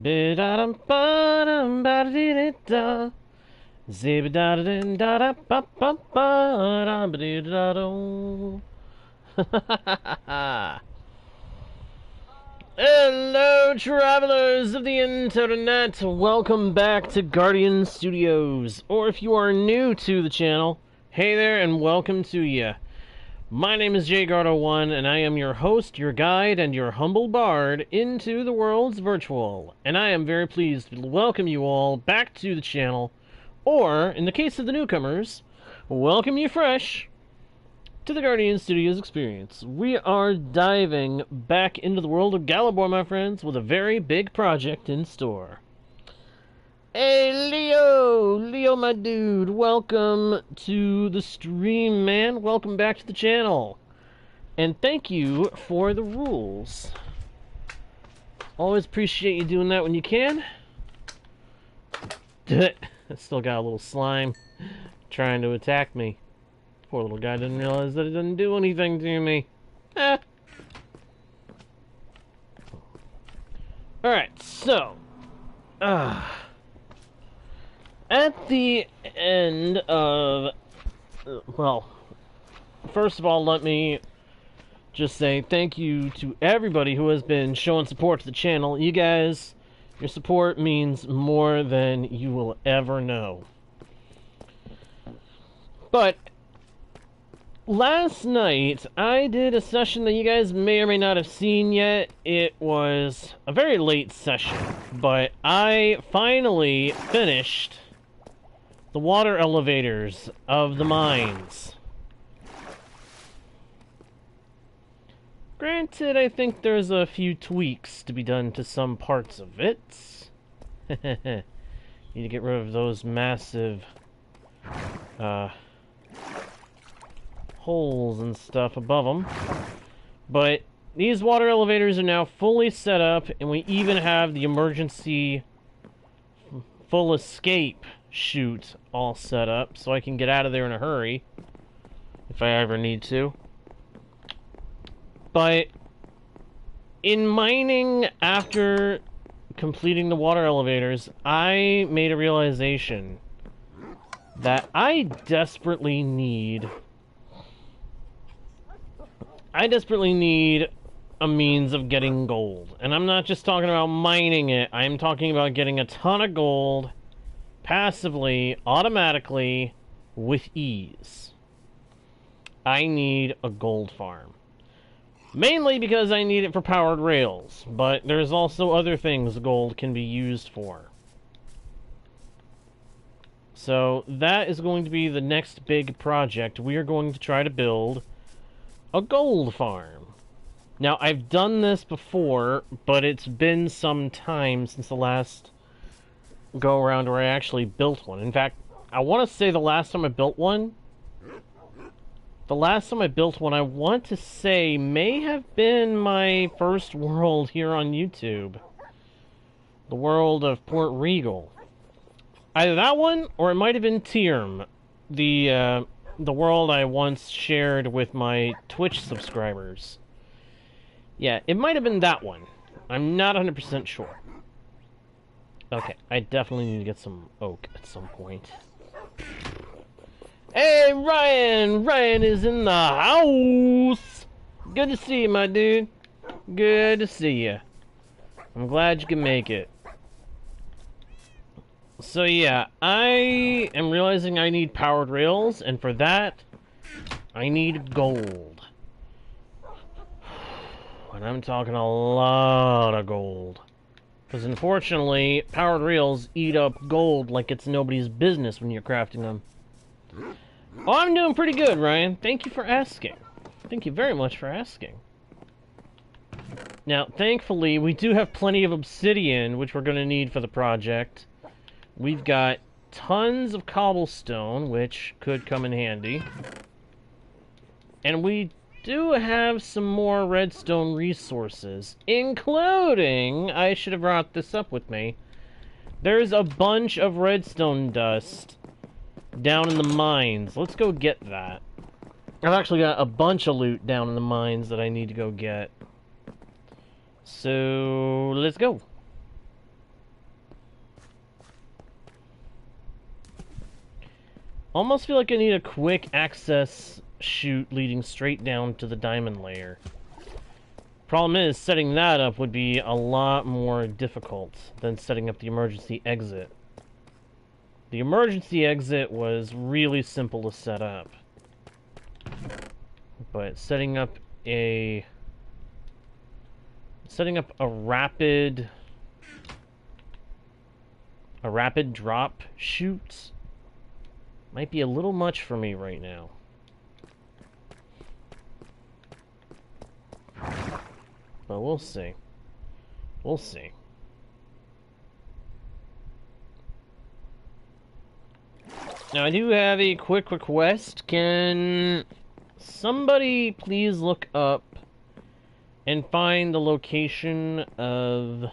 Ba-da-dum-ba-dum-ba-da-dee-dee-da. Zibba-da-da-da-da-ba-ba-ba-da-ba-dee-da-da-do. Hello, travelers of the internet. Welcome back to Guardian Studios. Or if you are new to the channel, hey there and welcome to ya. My name is JGuardo1, and I am your host, your guide, and your humble bard into the world's virtual. And I am very pleased to welcome you all back to the channel, or, in the case of the newcomers, welcome you fresh to the Guardian Studios experience. We are diving back into the world of Galabor, my friends, with a very big project in store. Hey, Leo! Leo, my dude, welcome to the stream, man. Welcome back to the channel. And thank you for the rules. Always appreciate you doing that when you can. I still got a little slime trying to attack me. Poor little guy didn't realize that it didn't do anything to me. Alright, so... at the end of... well, first of all, let me just say thank you to everybody who has been showing support to the channel. You guys, your support means more than you will ever know. But last night, I did a session that you guys may or may not have seen yet. It was a very late session, but I finally finished the water elevators of the mines. Granted, I think there's a few tweaks to be done to some parts of it. Need to get rid of those massive holes and stuff above them. But these water elevators are now fully set up, and we even have the emergency full escape chute all set up, so I can get out of there in a hurry if I ever need to. But in mining, after completing the water elevators, I made a realization that I desperately need a means of getting gold. And I'm not just talking about mining it, I'm talking about getting a ton of gold passively, automatically, with ease. I need a gold farm. Mainly because I need it for powered rails, but there's also other things gold can be used for. So that is going to be the next big project. We are going to try to build a gold farm. Now, I've done this before, but it's been some time since the last go around where I actually built one. In fact, I want to say the last time I built one, I want to say may have been my first world here on YouTube. The world of Port Regal. Either that one, or it might have been Tierm, the world I once shared with my Twitch subscribers. Yeah, it might have been that one. I'm not 100% sure. Okay, I definitely need to get some oak at some point. Hey, Ryan! Ryan is in the house! Good to see you, my dude. Good to see you. I'm glad you can make it. So yeah, I am realizing I need powered rails, and for that, I need gold. And I'm talking a lot of gold. Because unfortunately, powered rails eat up gold like it's nobody's business when you're crafting them. Oh, I'm doing pretty good, Ryan. Thank you for asking. Thank you very much for asking. Now, thankfully, we do have plenty of obsidian, which we're going to need for the project. We've got tons of cobblestone, which could come in handy. And we do have some more redstone resources, including, I should have brought this up with me, there's a bunch of redstone dust down in the mines. Let's go get that. I've actually got a bunch of loot down in the mines that I need to go get. So, let's go. Almost feel like I need a quick access chute leading straight down to the diamond layer. Problem is, setting that up would be a lot more difficult than setting up the emergency exit. The emergency exit was really simple to set up. But setting up a rapid drop chute might be a little much for me right now. But we'll see. We'll see. Now, I do have a quick request. Can somebody please look up and find the location of...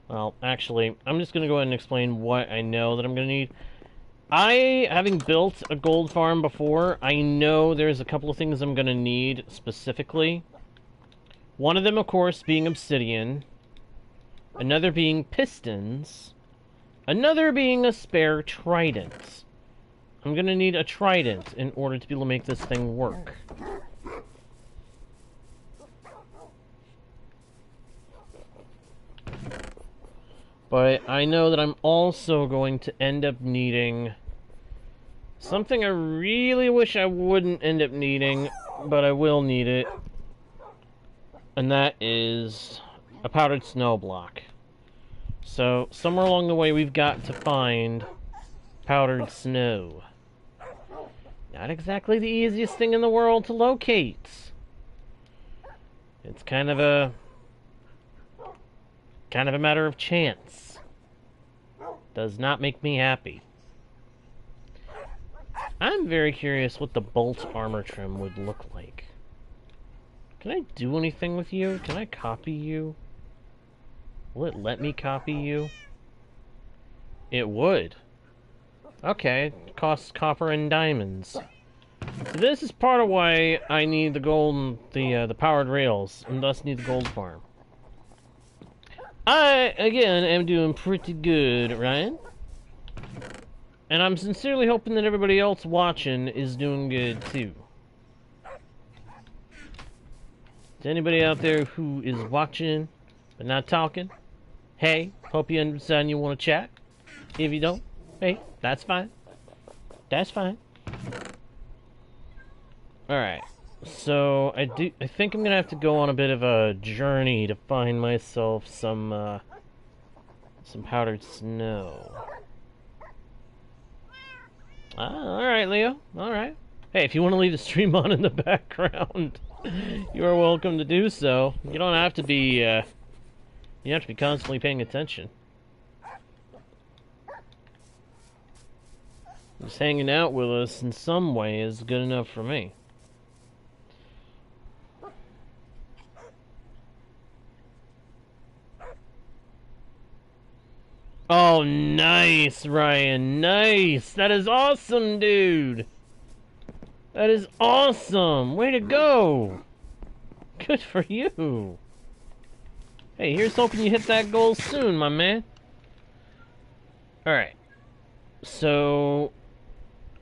Well, actually, I'm just going to go ahead and explain what I know that I'm going to need. Having built a gold farm before, I know there's a couple of things I'm going to need specifically. One of them, of course, being obsidian. Another being pistons. Another being a spare trident. I'm going to need a trident in order to be able to make this thing work. But I know that I'm also going to end up needing something I really wish I wouldn't end up needing, but I will need it. And that is a powdered snow block. So, somewhere along the way we've got to find powdered snow. Not exactly the easiest thing in the world to locate. It's kind of a matter of chance. Does not make me happy. I'm very curious what the bolt armor trim would look like. Can I do anything with you? Can I copy you? Will it let me copy you? It would. Okay, it costs copper and diamonds. So this is part of why I need the gold, the powered rails, and thus need the gold farm. I, again, am doing pretty good, Ryan. And I'm sincerely hoping that everybody else watching is doing good, too. To anybody out there who is watching, but not talking, hey, hope you understand you want to chat. If you don't, hey, that's fine. That's fine. Alright. So, I think I'm gonna have to go on a bit of a journey to find myself some powdered snow. Alright, Leo. Alright. Hey, if you want to leave the stream on in the background, you are welcome to do so. You don't have to be, you have to be constantly paying attention. Just hanging out with us in some way is good enough for me. Oh, nice, Ryan. Nice. That is awesome, dude. That is awesome. Way to go. Good for you. Hey, here's hoping you hit that goal soon, my man. Alright. So,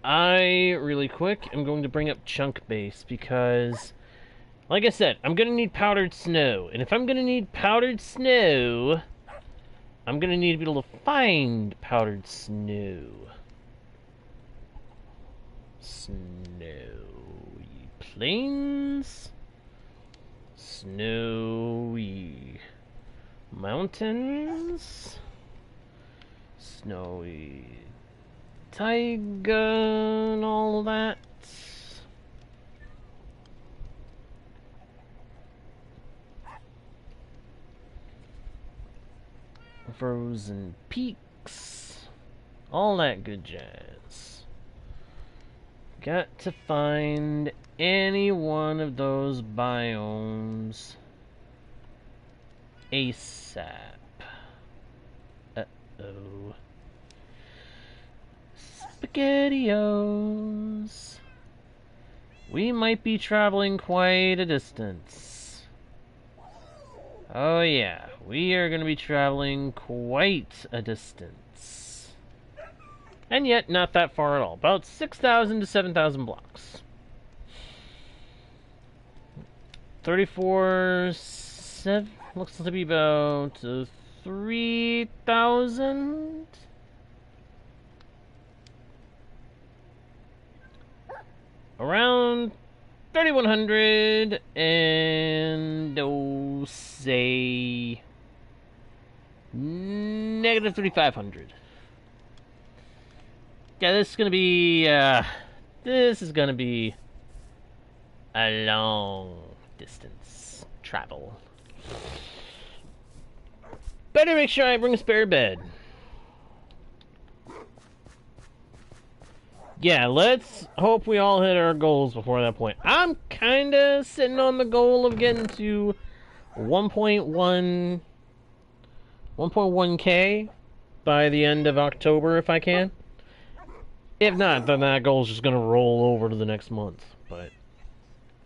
I, really quick, am going to bring up chunk base because, like I said, I'm going to need powdered snow. And if I'm going to need powdered snow, I'm going to need to be able to find powdered snow. Snowy plains, snowy mountains, snowy taiga, and all of that. Frozen peaks, all that good jazz. Got to find any one of those biomes ASAP. Uh-oh. SpaghettiOs. We might be traveling quite a distance. Oh yeah, we are going to be traveling quite a distance. And yet, not that far at all. About 6,000 to 7,000 blocks. 34... 7... Looks to be about 3,000? Around 3,100 and, oh, say... negative 3,500. Yeah, this is gonna be, this is gonna be a long distance travel. Better make sure I bring a spare bed. Yeah, let's hope we all hit our goals before that point. I'm kinda sitting on the goal of getting to 1.1K by the end of October if I can. If not, then that goal is just going to roll over to the next month. But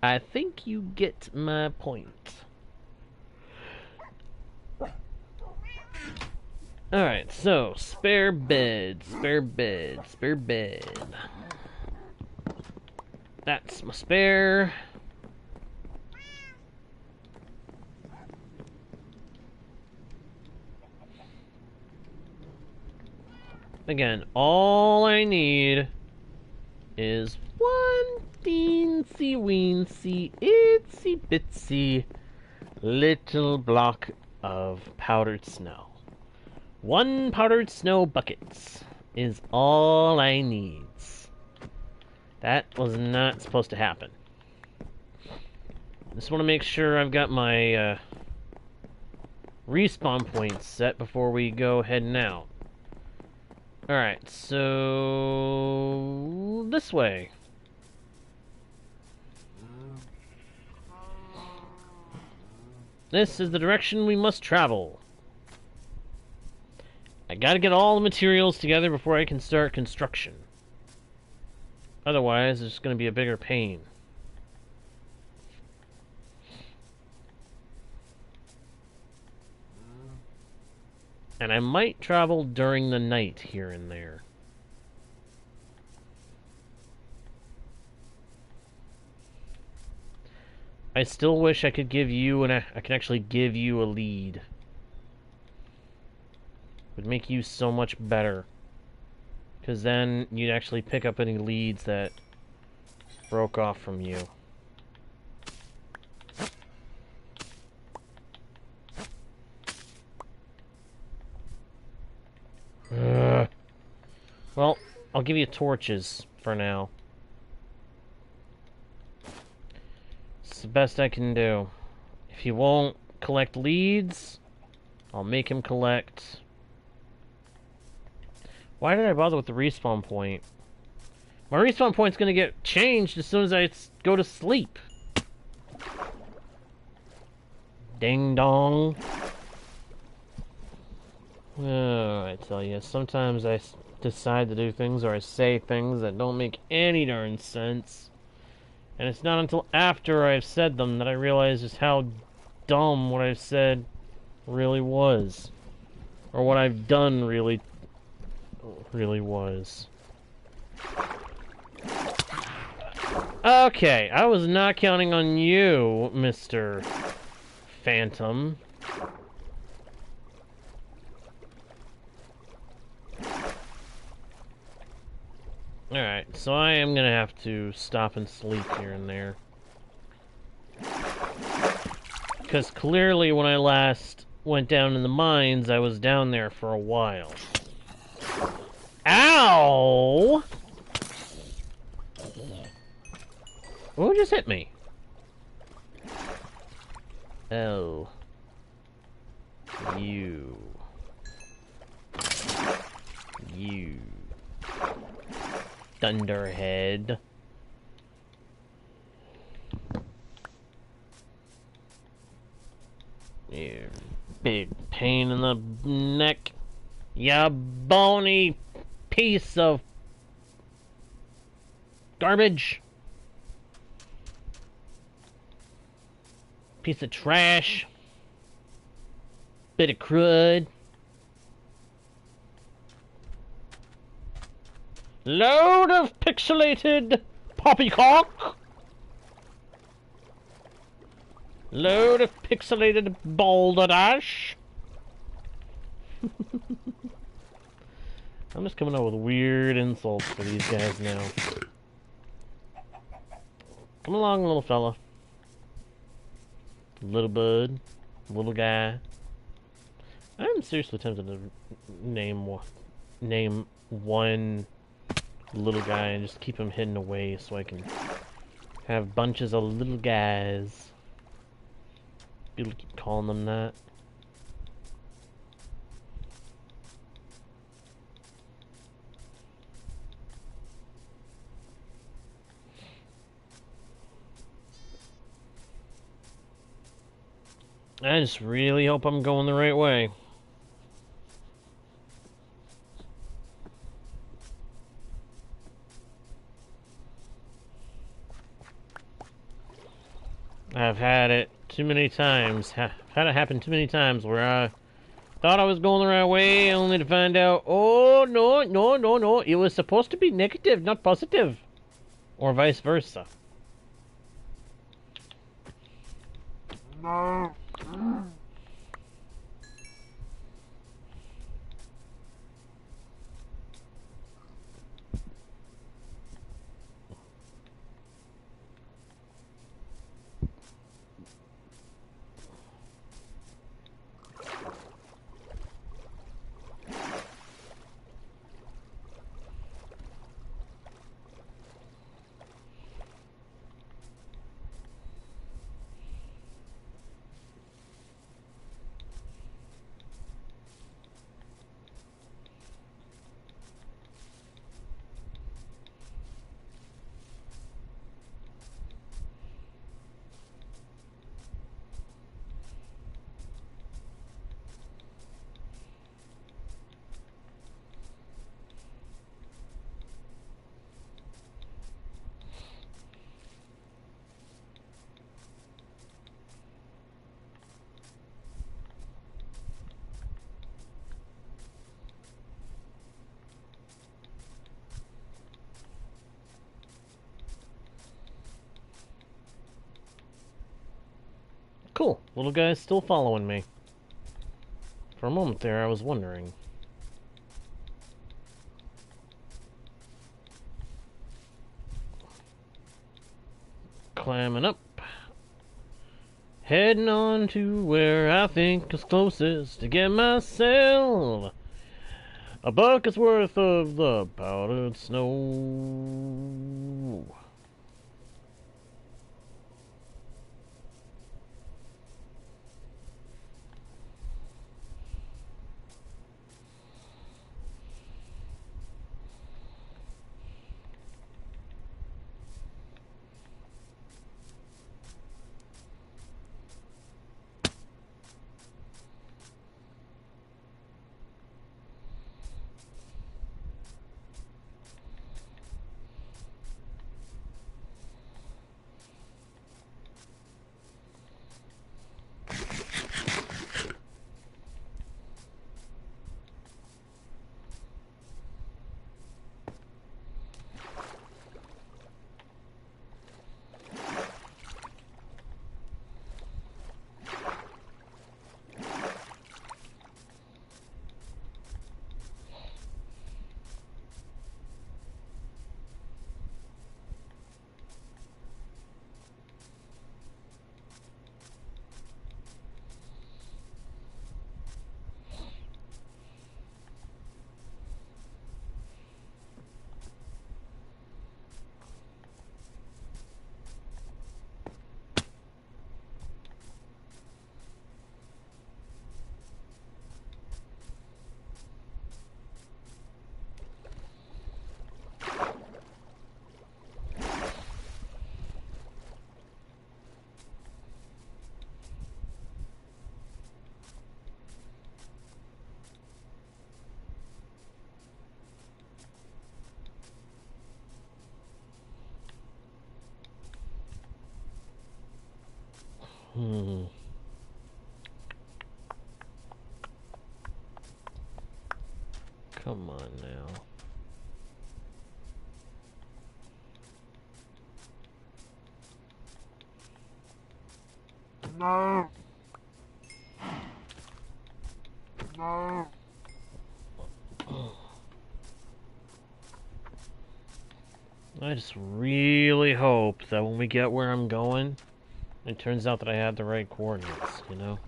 I think you get my point. Alright, so spare bed, spare bed, spare bed. That's my spare. Again, all I need is one teensy weensy itsy bitsy little block of powdered snow. One powdered snow bucket is all I need. That was not supposed to happen. Just want to make sure I've got my respawn points set before we go heading out. Alright, so this way. This is the direction we must travel. I gotta get all the materials together before I can start construction. Otherwise, it's gonna be a bigger pain. And I might travel during the night here and there. I still wish I could give you I could actually give you a lead. It would make you so much better. Because then you'd actually pick up any leads that broke off from you. Well, I'll give you torches for now. It's the best I can do. If he won't collect leads, I'll make him collect... Why did I bother with the respawn point? My respawn point's gonna get changed as soon as I go to sleep. Ding dong. Oh, I tell you, sometimes I decide to do things or I say things that don't make any darn sense. And it's not until after I've said them that I realize just how dumb what I've said really was. Or what I've done really was. Okay, I was not counting on you, Mr. Phantom. Alright, so I am gonna have to stop and sleep here and there. Because clearly when I last went down in the mines, I was down there for a while. Ow! Who just hit me? Oh. You. Thunderhead. You big pain in the neck. Ya bony piece of garbage. Piece of trash. Bit of crud. Load of pixelated poppycock. Load of pixelated balderdash. I'm just coming up with weird insults for these guys now. Come along, little fella. Little bud. Little guy. I'm seriously tempted to name one little guy and just keep him hidden away so I can have bunches of little guys. People keep calling them that. I just really hope I'm going the right way. I've had it too many times. Had it happen too many times where I thought I was going the right way, only to find out, oh, no. It was supposed to be negative, not positive. Or vice versa. No. Cool. Little guy's still following me. For a moment there, I was wondering. Climbing up. Heading on to where I think is closest to get myself a bucket's worth of the powdered snow. Come on now. I just really hope that when we get where I'm going, it turns out that I have the right coordinates, you know?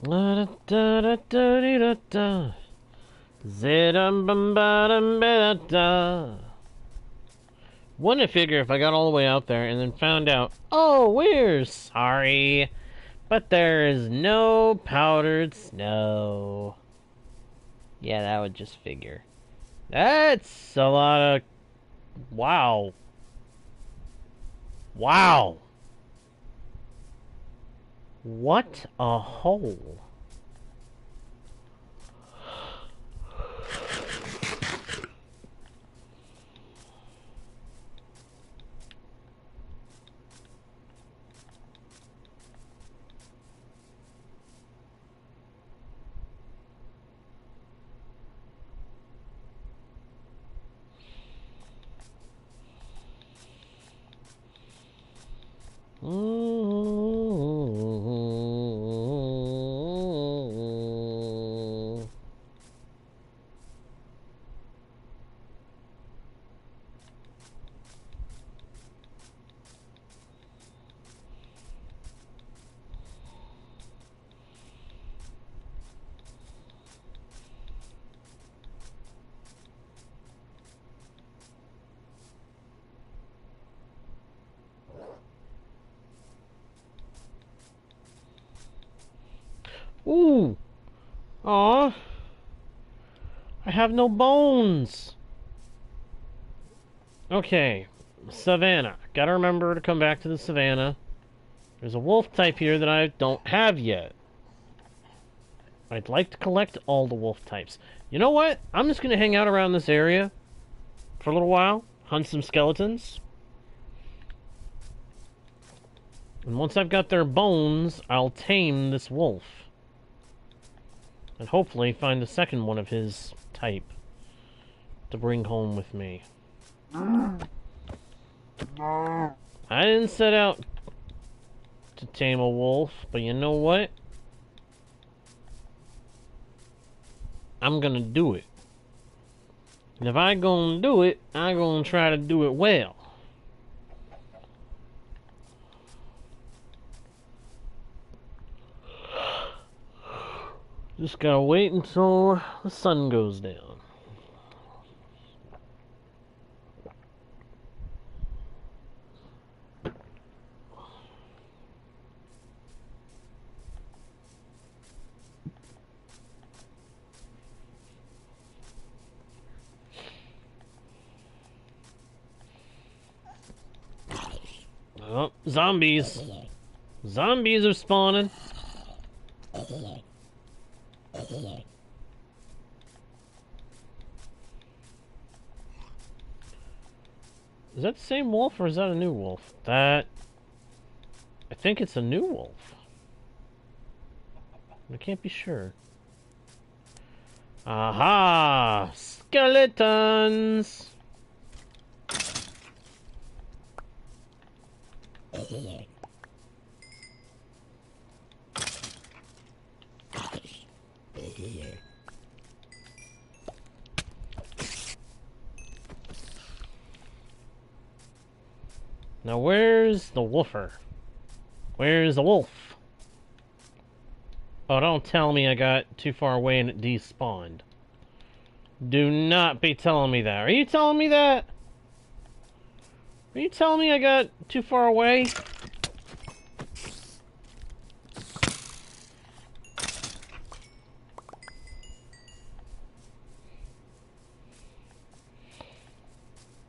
Da da da da da da. Zedum-bum-ba-dum-ba-da-da. Wouldn't figure if I got all the way out there and then found out, oh, we're sorry, but there is no powdered snow. Yeah, that would just figure. That's a lot of... Wow. Wow. What a hole. Ooh! Aw! I have no bones! Okay, Savannah. Gotta remember to come back to the Savannah. There's a wolf type here that I don't have yet. I'd like to collect all the wolf types. You know what? I'm just gonna hang out around this area for a little while, hunt some skeletons. And once I've got their bones, I'll tame this wolf. And hopefully find the second one of his type to bring home with me. I didn't set out to tame a wolf, but you know what? I'm gonna do it. And if I gonna do it, I'm gonna try to do it well. Just gotta wait until the sun goes down. Oh, zombies. Zombies are spawning. Is that the same wolf or is that a new wolf? I think it's a new wolf. I can't be sure. Aha! Skeletons! Now where's the wolfer? Where's the wolf? Oh, don't tell me I got too far away and it despawned. Do not be telling me that. Are you telling me that? Are you telling me I got too far away?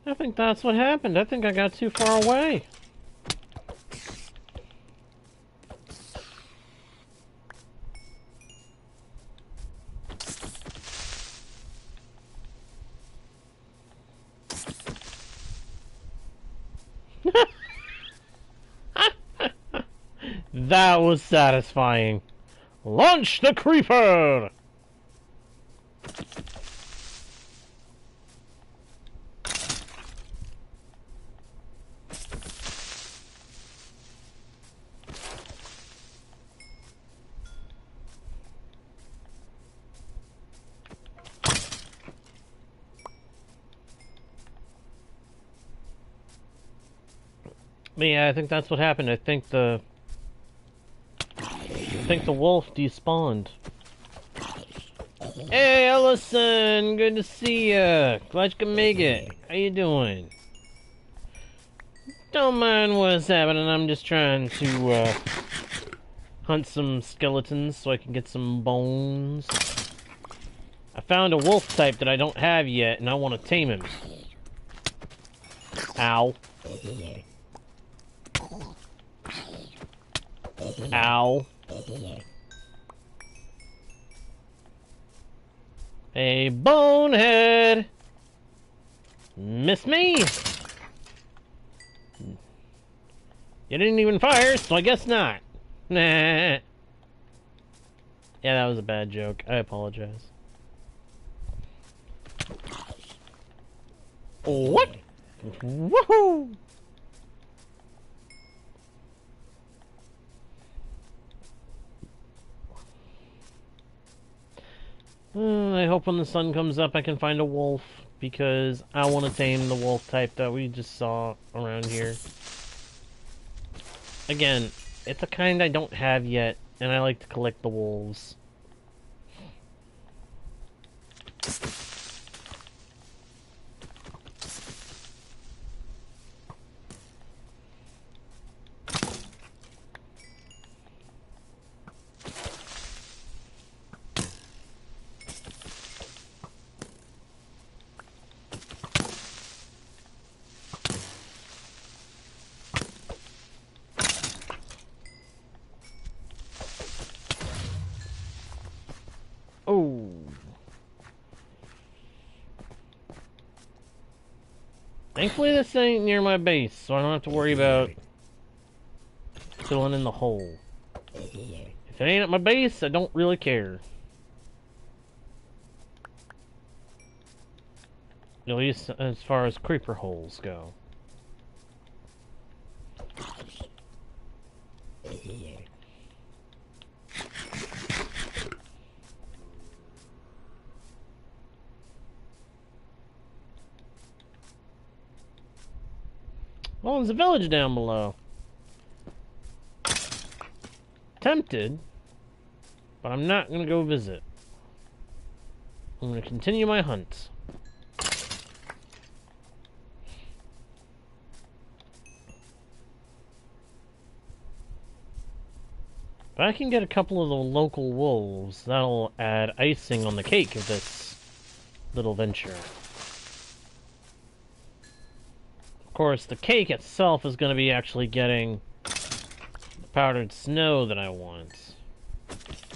I think that's what happened. I think I got too far away. That was satisfying. Launch the creeper! But yeah, I think that's what happened. I think the wolf despawned. Hey, Ellison, good to see ya. Glad you can make it. How you doing? Don't mind what's happening. I'm just trying to hunt some skeletons so I can get some bones. I found a wolf type that I don't have yet, and I want to tame him. Ow. Ow. Hey, bonehead! Miss me? You didn't even fire, so I guess not. Nah. Yeah, that was a bad joke. I apologize. What? Woohoo! I hope when the sun comes up I can find a wolf, because I want to tame the wolf type that we just saw around here. Again, it's a kind I don't have yet, and I like to collect the wolves. Oh. Thankfully this ain't near my base, so I don't have to worry about filling in the hole. If it ain't at my base, I don't really care. At least as far as creeper holes go. Well, there's a village down below. Tempted, but I'm not gonna go visit. I'm gonna continue my hunt. If I can get a couple of the local wolves, that'll add icing on the cake of this little venture. Of course, the cake itself is going to be actually getting the powdered snow that I want.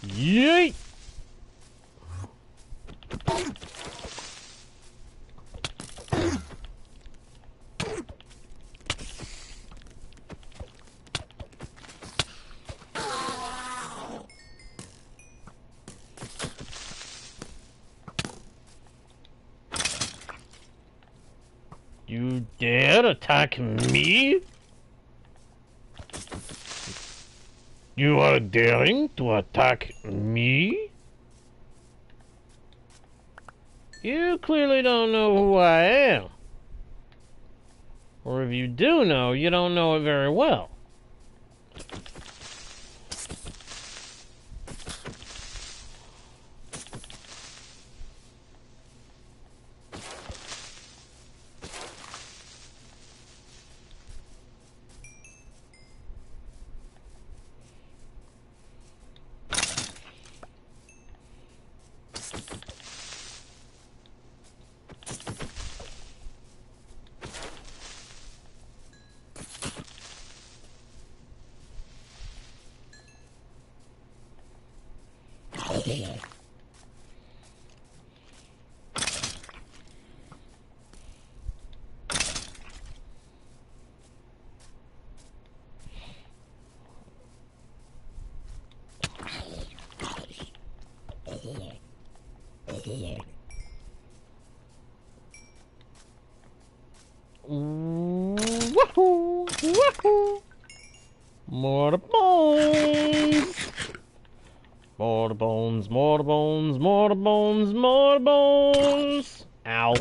Yeet! You dare attack me? You are daring to attack me? You clearly don't know who I am. Or if you do know, you don't know it very well. Woohoo! Woohoo! More bones! More bones, more bones, more bones, more bones! Ow.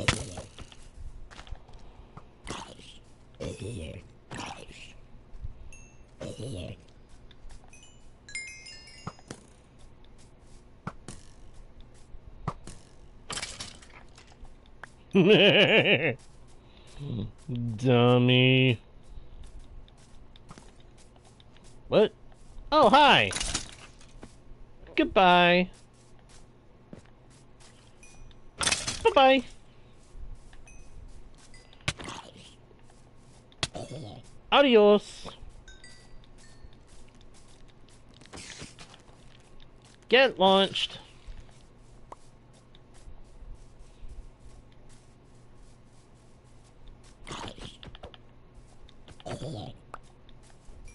Dummy. What? Oh, hi! Goodbye. Bye-bye. Adios. Get launched.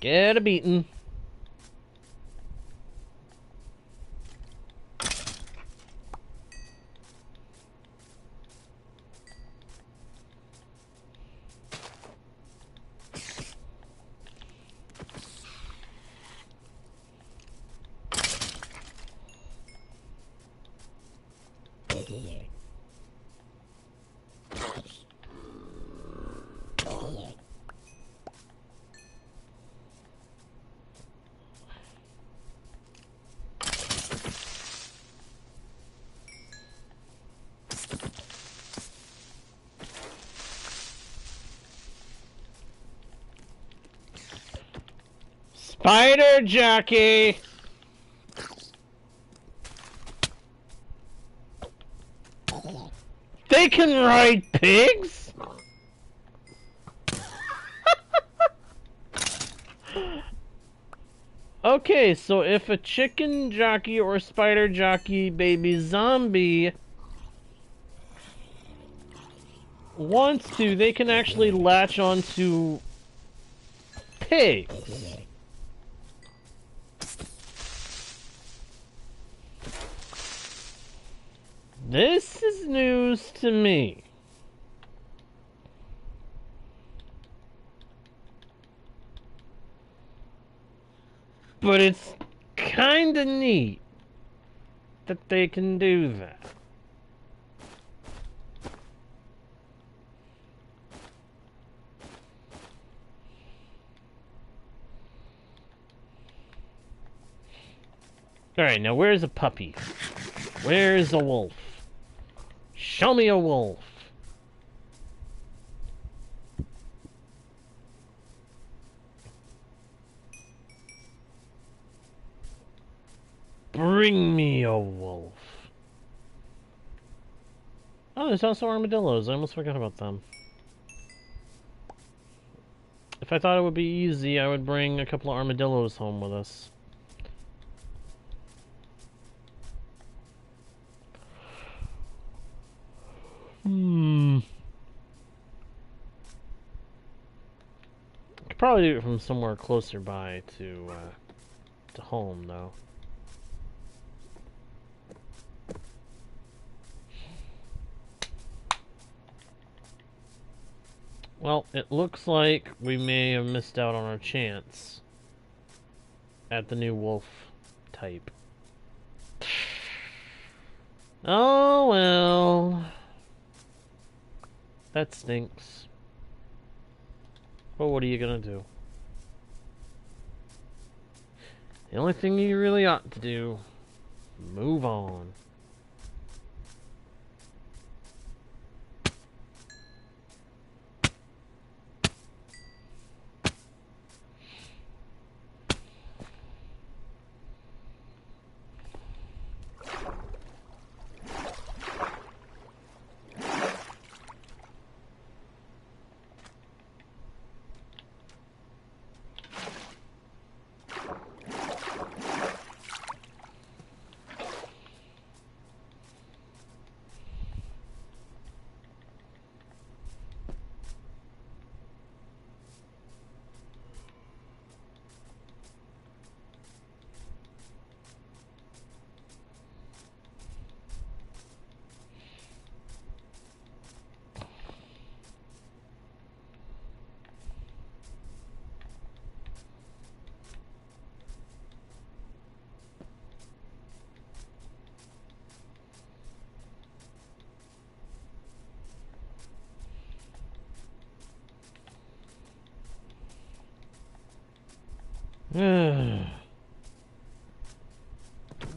Get a beating. Spider jockey! They can ride pigs? Okay, so if a chicken jockey or spider jockey baby zombie wants to, they can actually latch onto pigs. This is news to me. But it's kinda neat that they can do that. Alright, now where's a puppy? Where's a wolf? Show me a wolf. Bring me a wolf. Oh, there's also armadillos. I almost forgot about them. If I thought it would be easy, I would bring a couple of armadillos home with us. Could probably do it from somewhere closer by to home, though. Well, it looks like we may have missed out on our chance at the new wolf type. Oh well. That stinks. But what are you gonna do? The only thing you really ought to do, move on.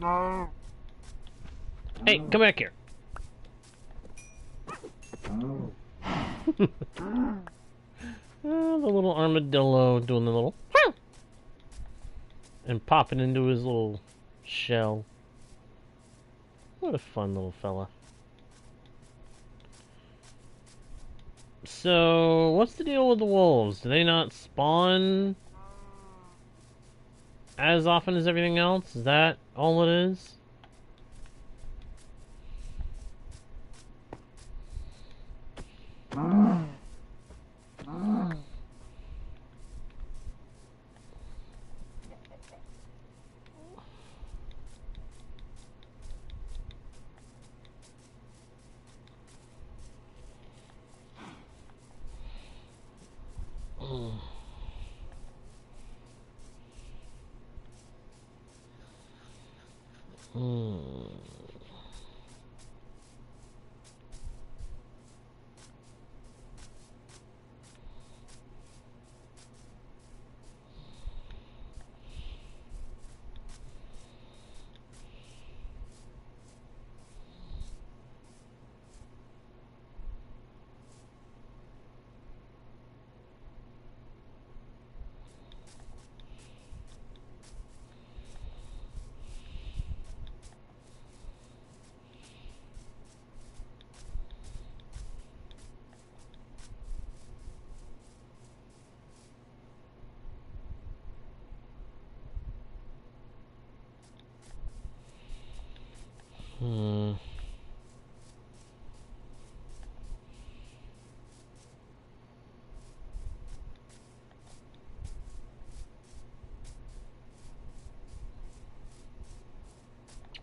No. Hey, come back here. The little armadillo doing the little and popping into his little shell. What a fun little fella. So, what's the deal with the wolves? Do they not spawn as often as everything else? Is that all it is?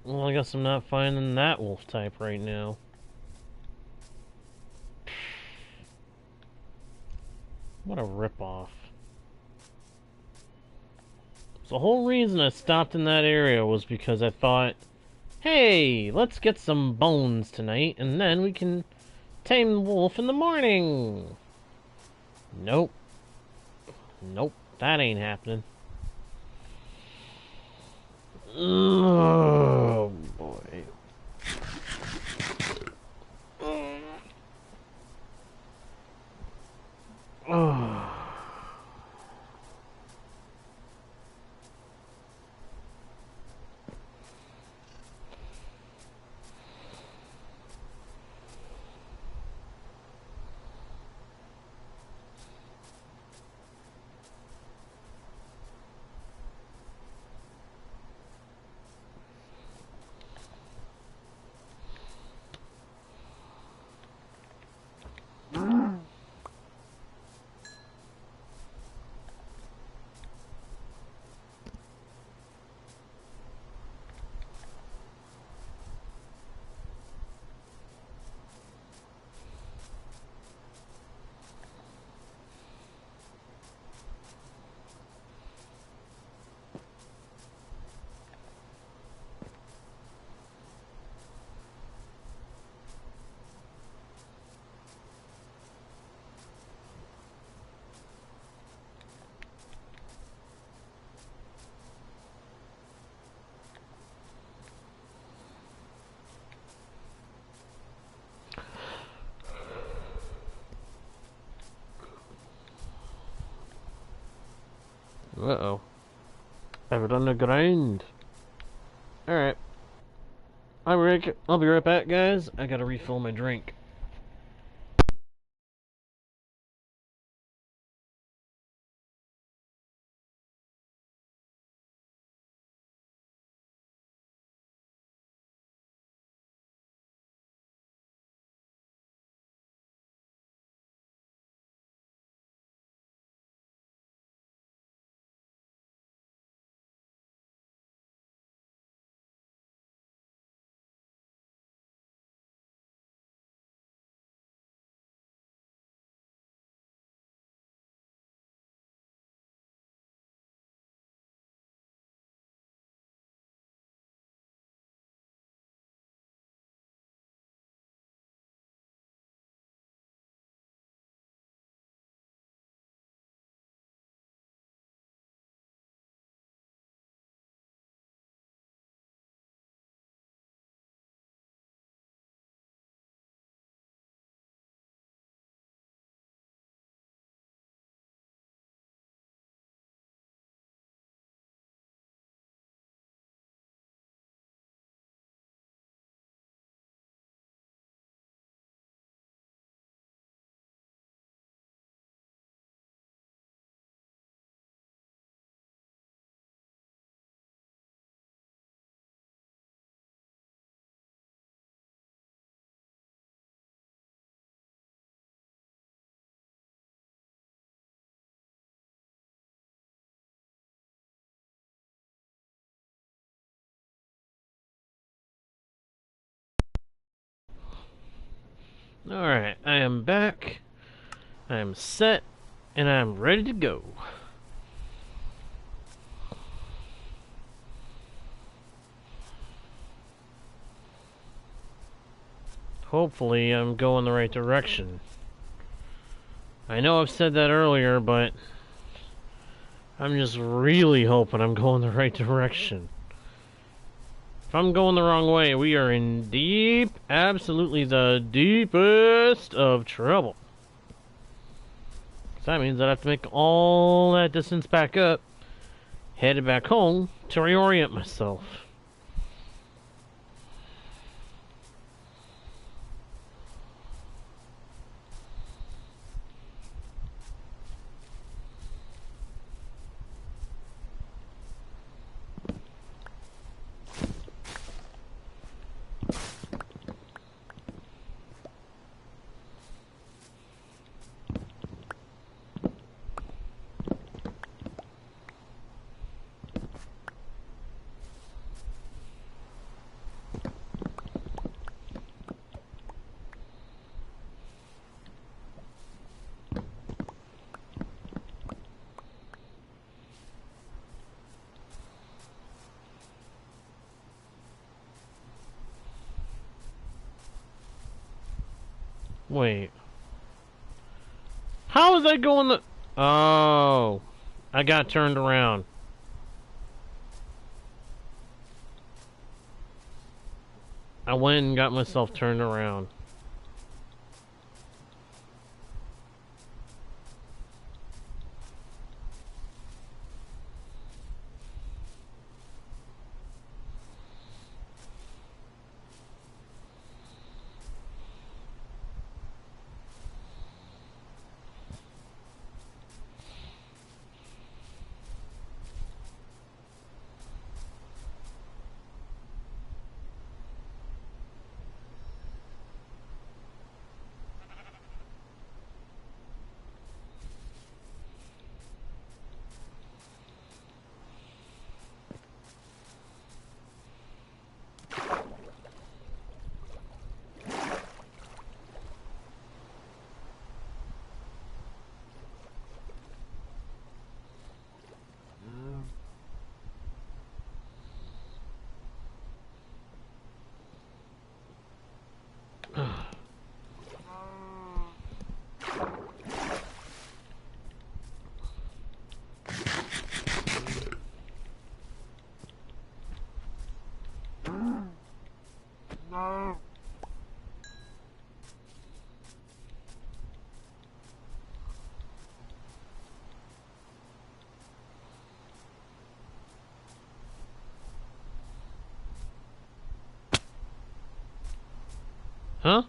Well, I guess I'm not finding that wolf type right now. What a ripoff. So the whole reason I stopped in that area was because I thought, hey, let's get some bones tonight, and then we can tame the wolf in the morning. Nope. Nope, that ain't happening. Oh, boy. Oh. Uh-oh. I've done the grind. Alright. I'm Rick. I'll be right back, guys. I gotta refill my drink. Alright, I am back. I am set. And I'm ready to go. Hopefully I'm going the right direction. I know I've said that earlier, but I'm just really hoping I'm going the right direction. If I'm going the wrong way, we are in deep, absolutely the deepest of trouble. So that means I'd have to make all that distance back up, headed back home to reorient myself. Wait. How is that going the... Oh. I got turned around. I went and got myself turned around. Huh?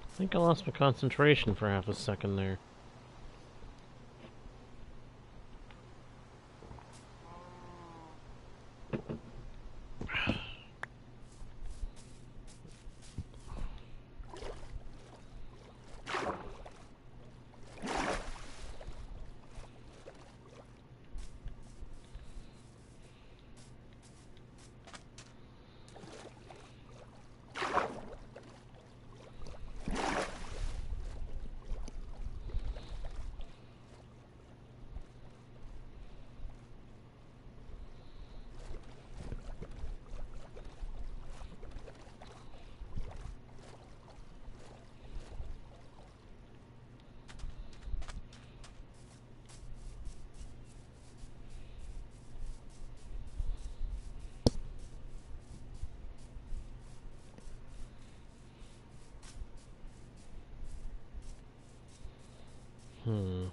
I think I lost my concentration for half a second there. Hmm.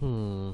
Hmm.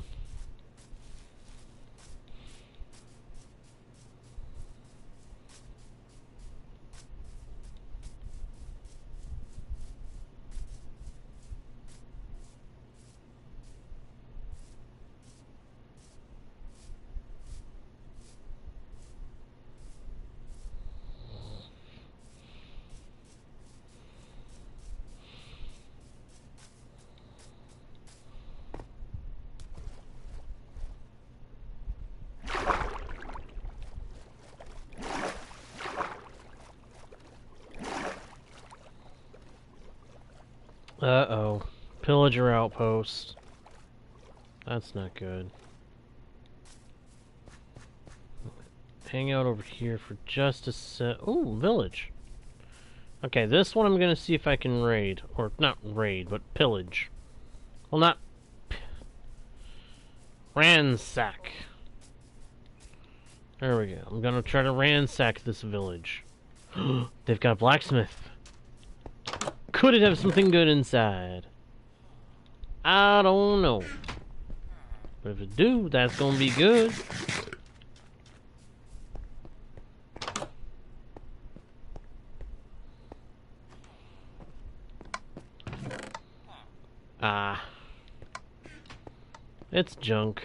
Uh-oh. Pillager outpost. That's not good. Hang out over here for just a sec. Ooh, village. Okay, this one I'm gonna see if I can raid. Or, not raid, but pillage. Well, not... ransack. There we go. I'm gonna try to ransack this village. They've got a blacksmith. Could it have something good inside? I don't know. But if it do, that's gonna be good. It's junk.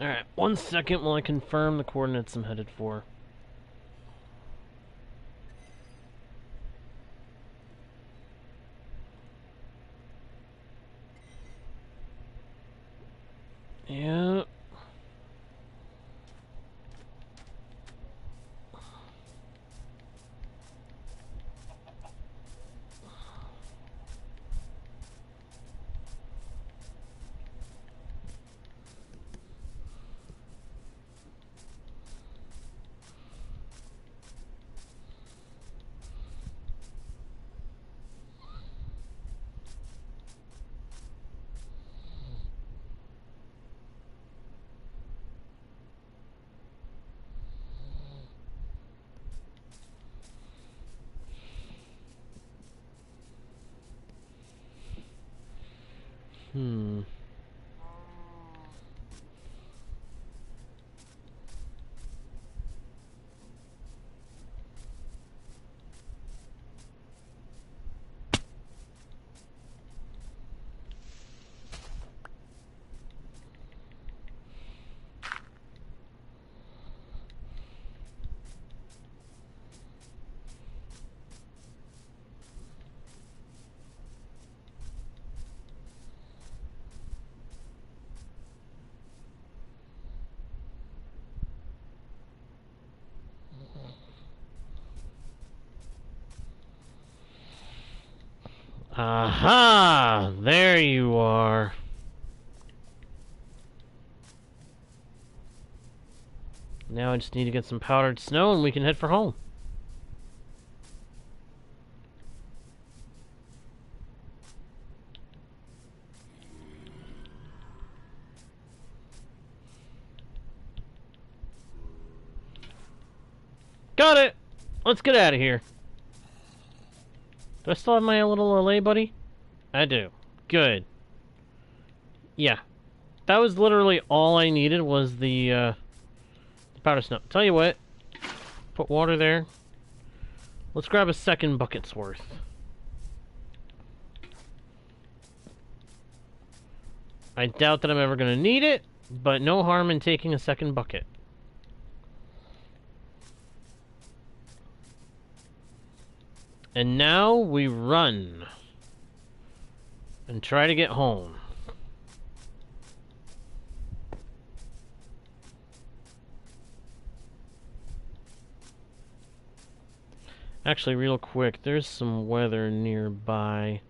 Alright, 1 second while I confirm the coordinates I'm headed for. Yeah. Aha! There you are. Now I just need to get some powdered snow and we can head for home. Got it! Let's get out of here. Do I still have my little LA buddy? I do. Good. Yeah. That was literally all I needed was the powder snow. Tell you what. Put water there. Let's grab a second bucket's worth. I doubt that I'm ever going to need it, but no harm in taking a second bucket. And now we run and try to get home. Actually, real quick, there's some weather nearby.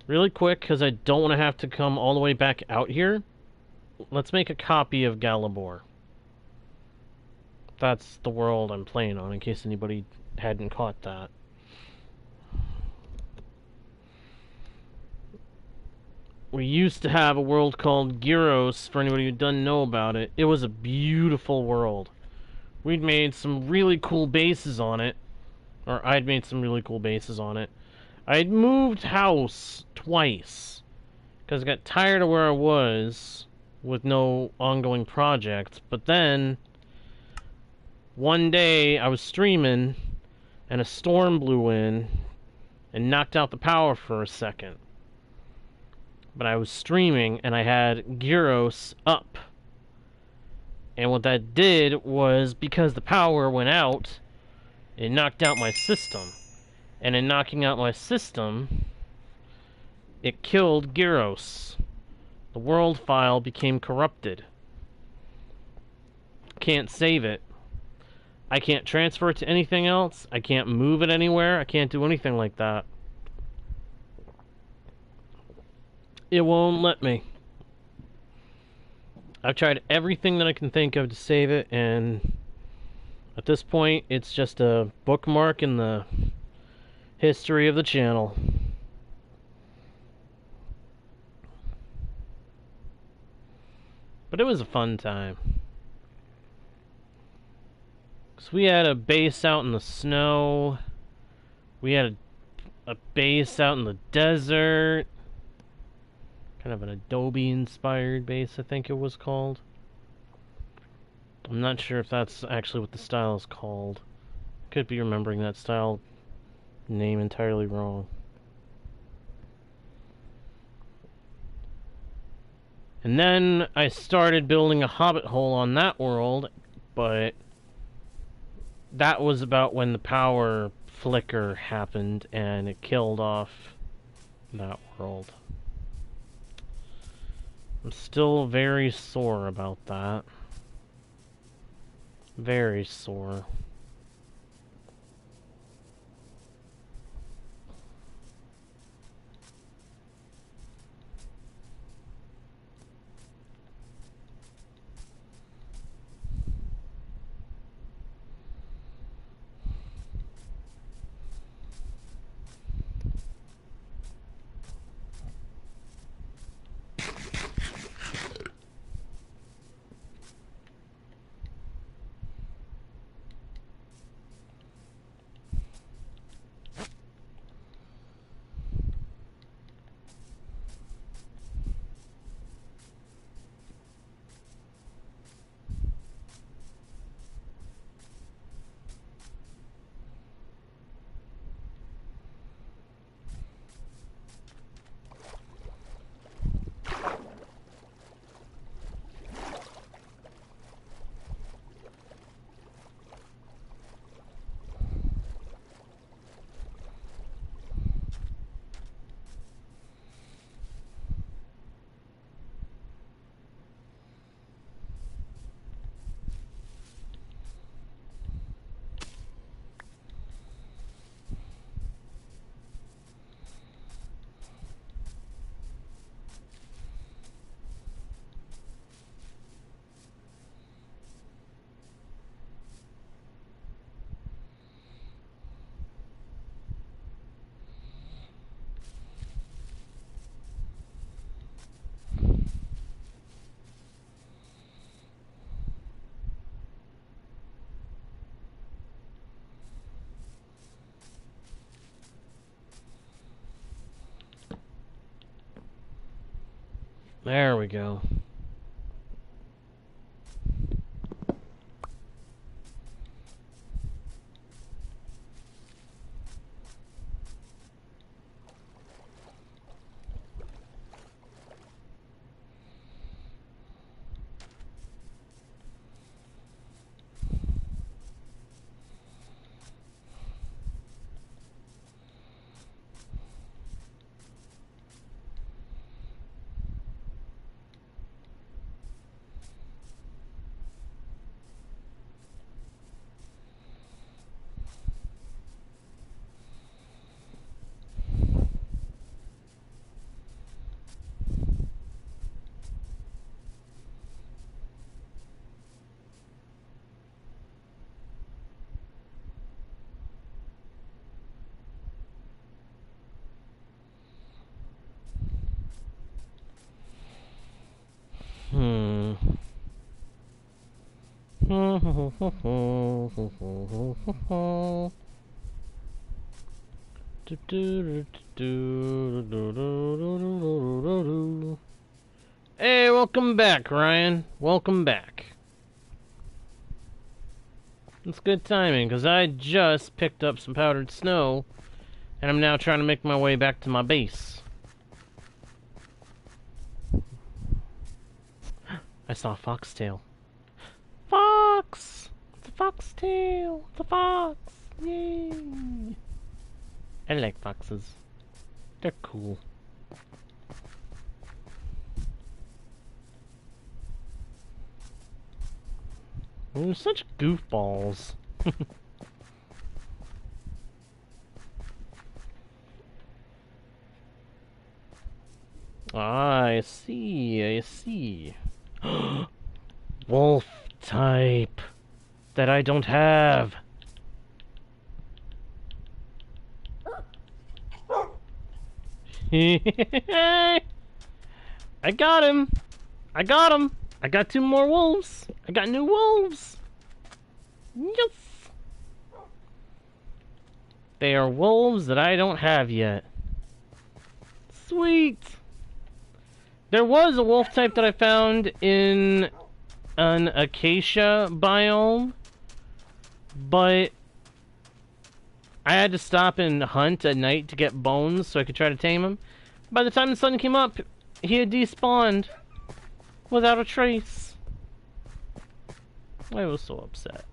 Really quick, because I don't want to have to come all the way back out here. Let's make a copy of Galabor. That's the world I'm playing on, in case anybody hadn't caught that. We used to have a world called Gyros, for anybody who doesn't know about it. It was a beautiful world. We'd made some really cool bases on it. Or I'd made some really cool bases on it. I'd moved house twice. Because I got tired of where I was with no ongoing projects. But then, one day I was streaming and a storm blew in and knocked out the power for a second. But I was streaming and I had Gyros up. And what that did was, because the power went out, it knocked out my system. And in knocking out my system, it killed Gyros. The world file became corrupted. Can't save it. I can't transfer it to anything else. I can't move it anywhere. I can't do anything like that. It won't let me. I've tried everything that I can think of to save it, and at this point, it's just a bookmark in the history of the channel. But it was a fun time. So we had a base out in the snow. We had a base out in the desert. Kind of an Adobe-inspired base, I think it was called. I'm not sure if that's actually what the style is called. Could be remembering that style name entirely wrong. And then I started building a hobbit hole on that world, but that was about when the power flicker happened and it killed off that world. I'm still very sore about that. Very sore. There we go. Hey, welcome back, Ryan. Welcome back. It's good timing, because I just picked up some powdered snow, and I'm now trying to make my way back to my base. I saw a foxtail. Fox! It's a foxtail! It's a fox! Yay! I like foxes. They're cool. They're such goofballs. I see, I see. Wolf type that I don't have. I got him. I got him. I got 2 more wolves. I got new wolves. Yes. They are wolves that I don't have yet. Sweet. There was a wolf type that I found in an acacia biome, but I had to stop and hunt at night to get bones so I could try to tame him. By the time the sun came up, he had despawned. without a trace. I was so upset.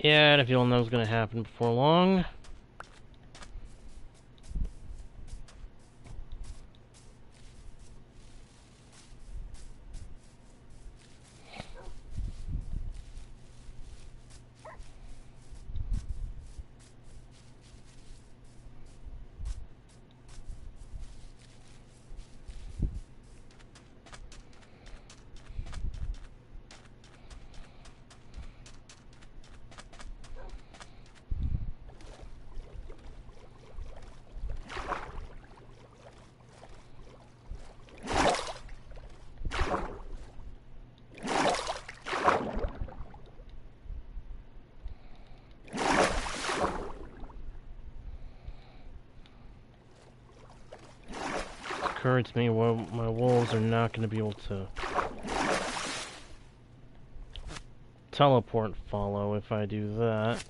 Yeah, I had a feeling that was going to happen before long. Occurred to me, well, my wolves are not going to be able to teleport follow if I do that.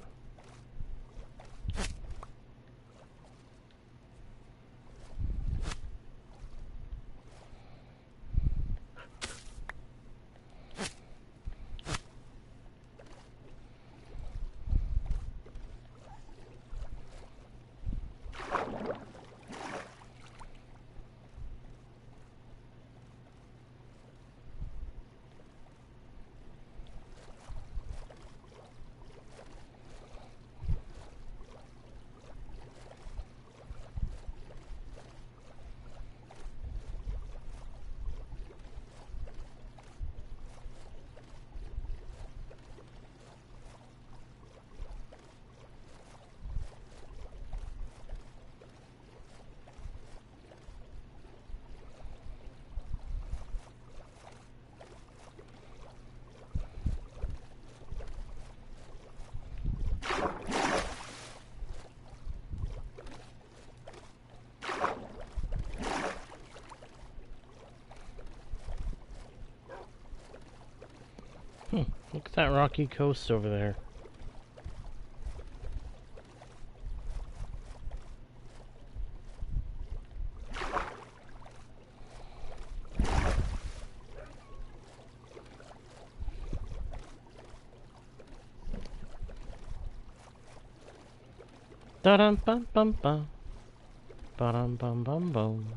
Look at that rocky coast over there. Da dum bum bum bum. Ba dum bum bum bum.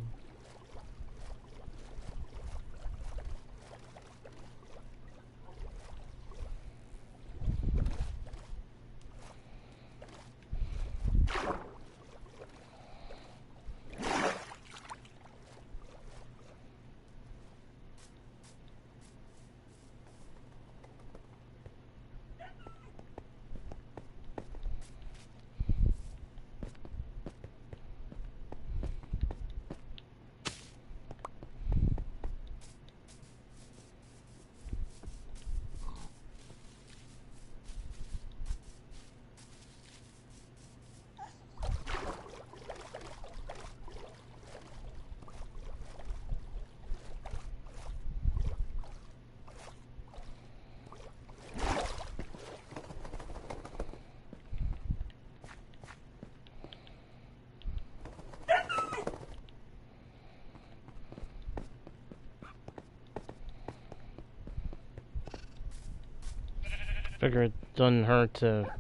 Figure it doesn't hurt to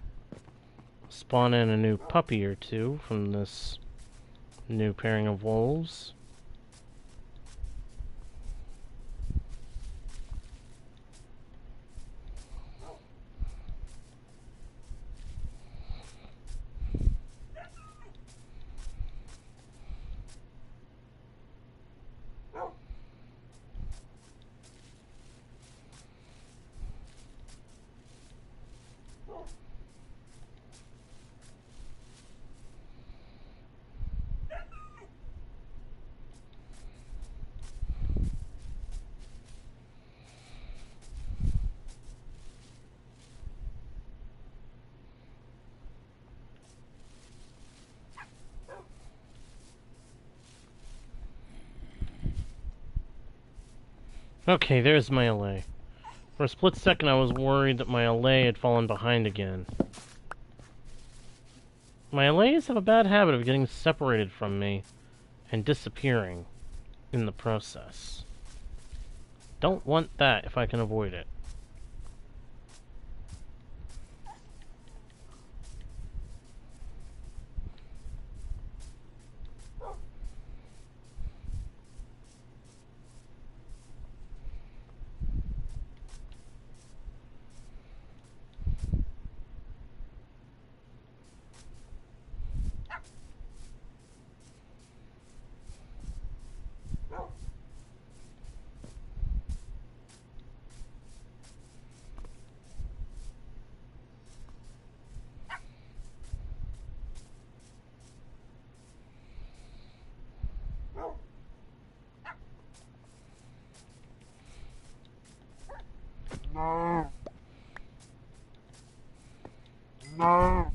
spawn in a new puppy or two from this new pairing of wolves. Okay, there's my LA. For a split second I was worried that my LA had fallen behind again. My LAs have a bad habit of getting separated from me and disappearing in the process. Don't want that if I can avoid it. No. No.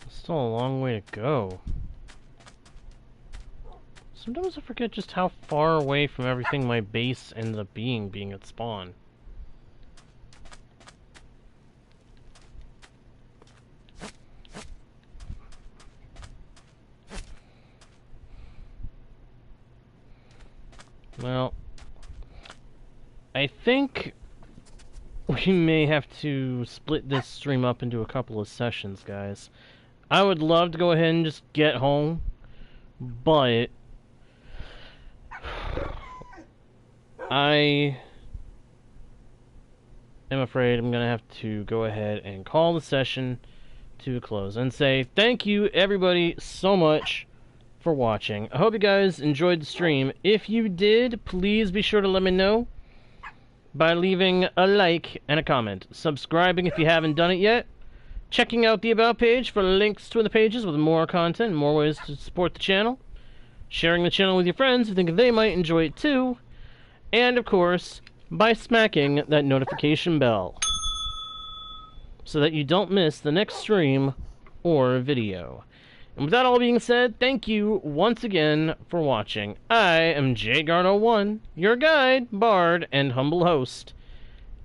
Still a long way to go. Sometimes I forget just how far away from everything my base ends up being at spawn. Well, I think we may have to split this stream up into a couple of sessions, guys. I would love to go ahead and just get home, but I am afraid I'm going to have to go ahead and call the session to a close and say thank you everybody so much for watching. I hope you guys enjoyed the stream. If you did, please be sure to let me know by leaving a like and a comment, subscribing if you haven't done it yet, checking out the About page for links to the pages with more content and more ways to support the channel, sharing the channel with your friends who think they might enjoy it too, and of course, by smacking that notification bell so that you don't miss the next stream or video. And with that all being said, thank you once again for watching. I am JGuard01, your guide, bard, and humble host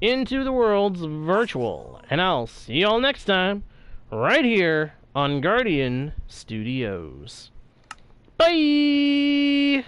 into the world's virtual, and I'll see y'all next time, right here on Guardian Studios. Bye!